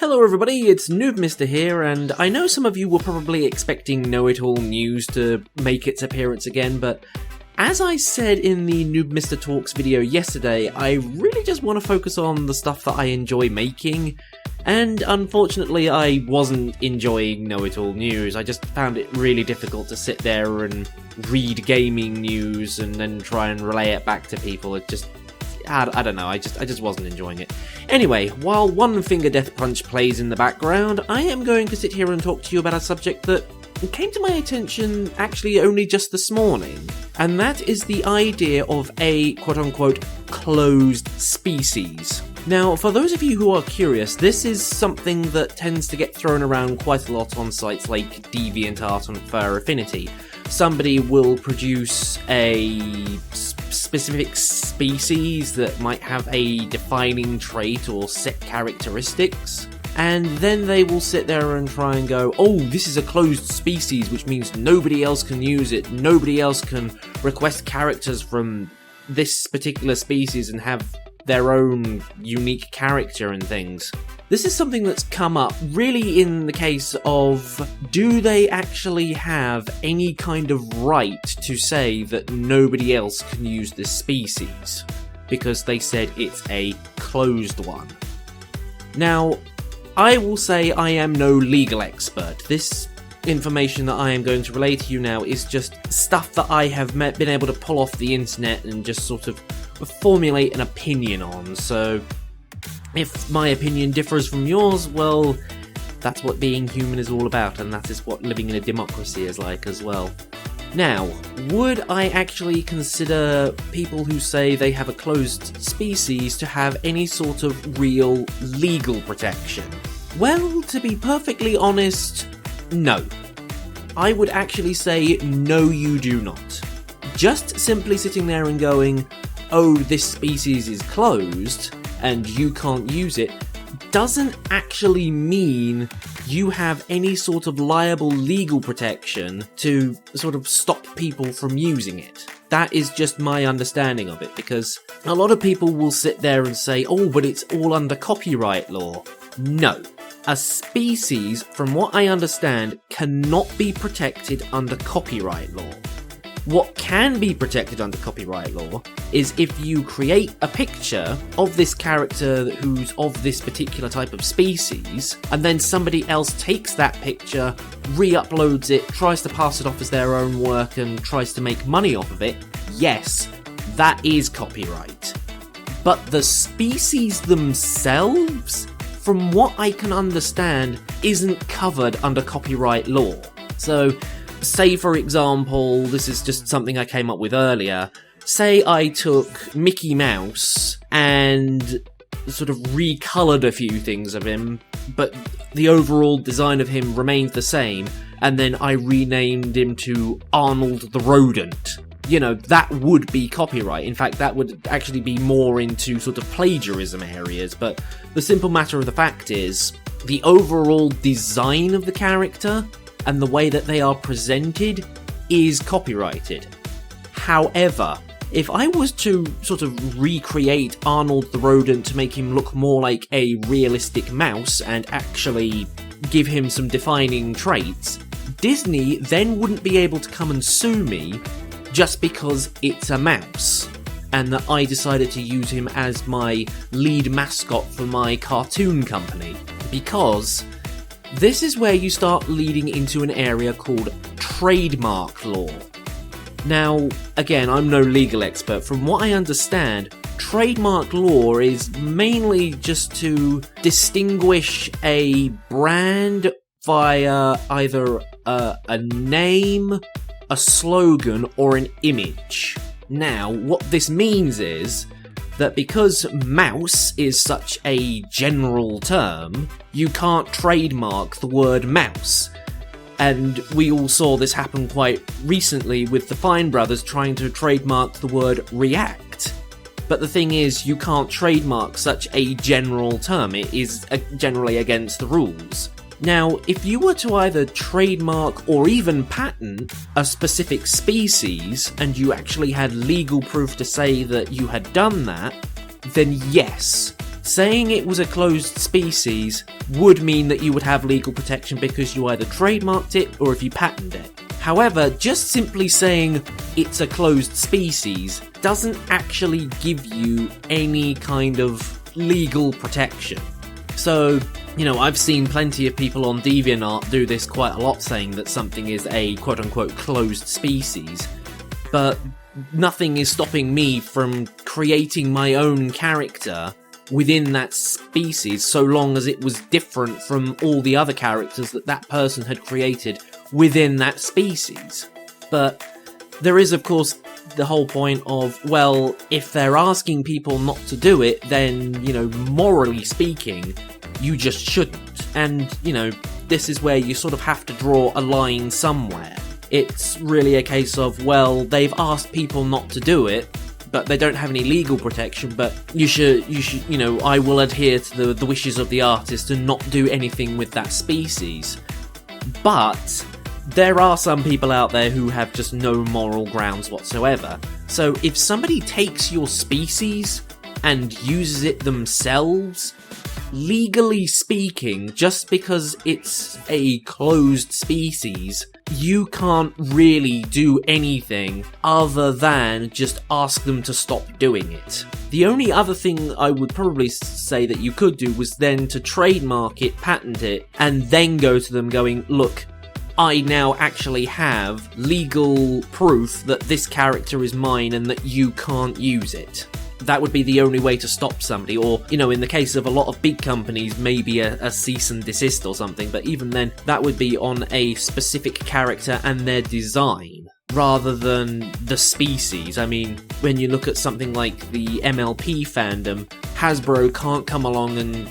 Hello everybody, it's NoobMister here, and I know some of you were probably expecting Know-It-All News to make its appearance again, but as I said in the NoobMister Talks video yesterday, I really just want to focus on the stuff that I enjoy making, and unfortunately I wasn't enjoying Know-It-All News. I just found it really difficult to sit there and read gaming news and then try and relay it back to people. It just... I don't know, I just wasn't enjoying it. Anyway, while One Finger Death Punch plays in the background, I am going to sit here and talk to you about a subject that came to my attention actually only just this morning. And that is the idea of a quote-unquote closed species. Now, for those of you who are curious, this is something that tends to get thrown around quite a lot on sites like DeviantArt and Fur Affinity. Somebody will produce a specific species that might have a defining trait or set characteristics, and then they will sit there and try and go, oh, this is a closed species, which means nobody else can use it, nobody else can request characters from this particular species and have their own unique character and things. This is something that's come up really in the case of, do they actually have any kind of right to say that nobody else can use this species? Because they said it's a closed one. Now, I will say I am no legal expert. This information that I am going to relay to you now is just stuff that I have been able to pull off the internet and just sort of formulate an opinion on, so if my opinion differs from yours, well, that's what being human is all about, and that is what living in a democracy is like as well. Now, would I actually consider people who say they have a closed species to have any sort of real legal protection? Well, to be perfectly honest, no. I would actually say no, you do not. Just simply sitting there and going, oh, this species is closed and you can't use it, doesn't actually mean you have any sort of liable legal protection to sort of stop people from using it. That is just my understanding of it, because a lot of people will sit there and say, oh, but it's all under copyright law. No. A species, from what I understand, cannot be protected under copyright law. What can be protected under copyright law is if you create a picture of this character who's of this particular type of species, and then somebody else takes that picture, re-uploads it, tries to pass it off as their own work, and tries to make money off of it, yes, that is copyright. But the species themselves, from what I can understand, isn't covered under copyright law. So, say for example, this is just something I came up with earlier, say I took Mickey Mouse and sort of recoloured a few things of him, but the overall design of him remained the same, and then I renamed him to Arnold the Rodent. You know, that would be copyright. In fact, that would actually be more into sort of plagiarism areas, but the simple matter of the fact is, the overall design of the character and the way that they are presented is copyrighted. However, if I was to sort of recreate Arnold the Rodent to make him look more like a realistic mouse and actually give him some defining traits, Disney then wouldn't be able to come and sue me just because it's a mouse, and that I decided to use him as my lead mascot for my cartoon company, because this is where you start leading into an area called trademark law. Now, again, I'm no legal expert. From what I understand, trademark law is mainly just to distinguish a brand via either a name, a slogan, or an image. Now, what this means is that because mouse is such a general term, you can't trademark the word mouse. And we all saw this happen quite recently with the Fine Brothers trying to trademark the word react. But the thing is, you can't trademark such a general term. It is generally against the rules. Now, if you were to either trademark or even patent a specific species, and you actually had legal proof to say that you had done that, then yes, saying it was a closed species would mean that you would have legal protection because you either trademarked it or if you patented it. However, just simply saying it's a closed species doesn't actually give you any kind of legal protection. So, I've seen plenty of people on DeviantArt do this quite a lot, saying that something is a quote-unquote closed species, but nothing is stopping me from creating my own character within that species, so long as it was different from all the other characters that person had created within that species. But there is, of course, the whole point of, well, if they're asking people not to do it, then, morally speaking, you just shouldn't. And, this is where you sort of have to draw a line somewhere. It's really a case of, well, they've asked people not to do it, but they don't have any legal protection, but you should, I will adhere to the wishes of the artist and not do anything with that species. But there are some people out there who have just no moral grounds whatsoever. So if somebody takes your species and uses it themselves, legally speaking, just because it's a closed species, you can't really do anything other than just ask them to stop doing it. The only other thing I would probably say that you could do was then to trademark it, patent it, and then go to them going, look, I now actually have legal proof that this character is mine and that you can't use it. That would be the only way to stop somebody, or, in the case of a lot of big companies, maybe a cease and desist or something, but even then, that would be on a specific character and their design, rather than the species. I mean, when you look at something like the MLP fandom, Hasbro can't come along and,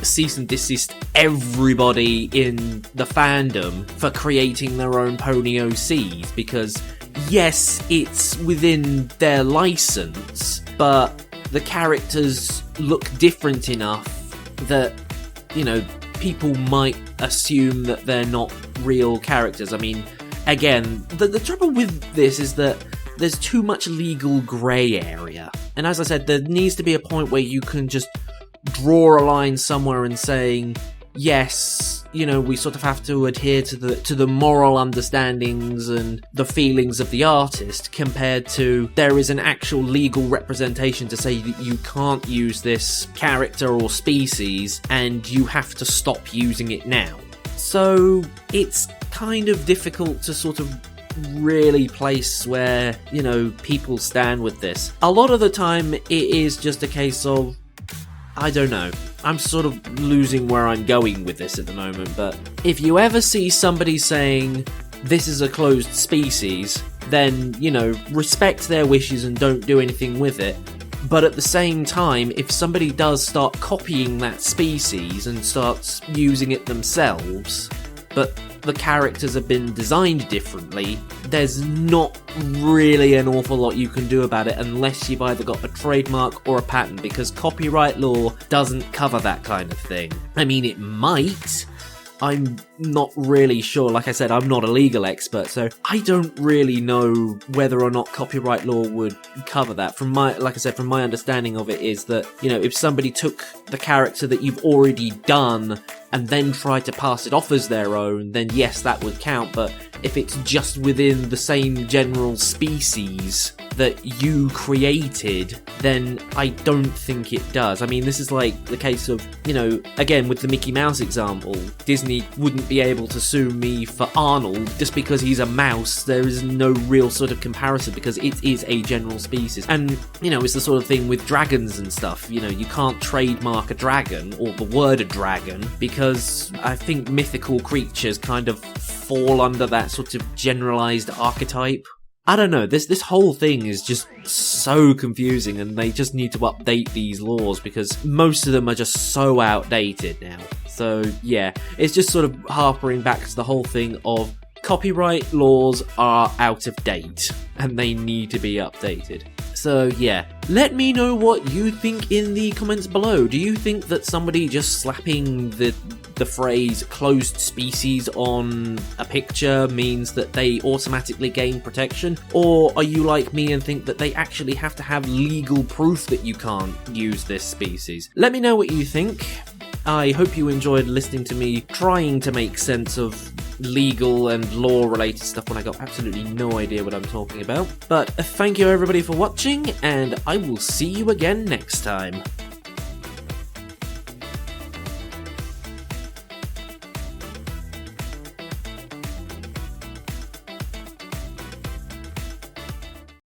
cease and desist everybody in the fandom for creating their own pony OCs, because yes, it's within their license, but the characters look different enough that, people might assume that they're not real characters. I mean, again, the trouble with this is that there's too much legal grey area. And as I said, there needs to be a point where you can just draw a line somewhere and saying, yes, we sort of have to adhere to the moral understandings and the feelings of the artist, compared to there is an actual legal representation to say that you can't use this character or species and you have to stop using it now. So it's kind of difficult to sort of really place where, people stand with this. A lot of the time it is just a case of, I don't know. I'm sort of losing where I'm going with this at the moment, but if you ever see somebody saying, this is a closed species, then, respect their wishes and don't do anything with it. But at the same time, if somebody does start copying that species and starts using it themselves, but the characters have been designed differently, there's not really an awful lot you can do about it unless you've either got a trademark or a patent, because copyright law doesn't cover that kind of thing. I mean, it might. I'm not really sure. Like I said, I'm not a legal expert, so I don't really know whether or not copyright law would cover that. From my understanding of it is that, if somebody took the character that you've already done and then tried to pass it off as their own, then yes, that would count. But if it's just within the same general species that you created, then I don't think it does. I mean, this is like the case of, again, with the Mickey Mouse example, Disney wouldn't be able to sue me for Arnold just because he's a mouse. There is no real sort of comparison because it is a general species. And, it's the sort of thing with dragons and stuff. You can't trademark a dragon or the word a dragon because I think mythical creatures kind of fall under that sort of generalized archetype. I don't know, this whole thing is just so confusing, and they just need to update these laws because most of them are just so outdated now. So yeah, it's just sort of harpering back to the whole thing of copyright laws are out of date and they need to be updated. So yeah, let me know what you think in the comments below. Do you think that somebody just slapping the phrase closed species on a picture means that they automatically gain protection? Or are you like me and think that they actually have to have legal proof that you can't use this species? Let me know what you think. I hope you enjoyed listening to me trying to make sense of legal and law related stuff when I got absolutely no idea what I'm talking about. But thank you everybody for watching, and I will see you again next time.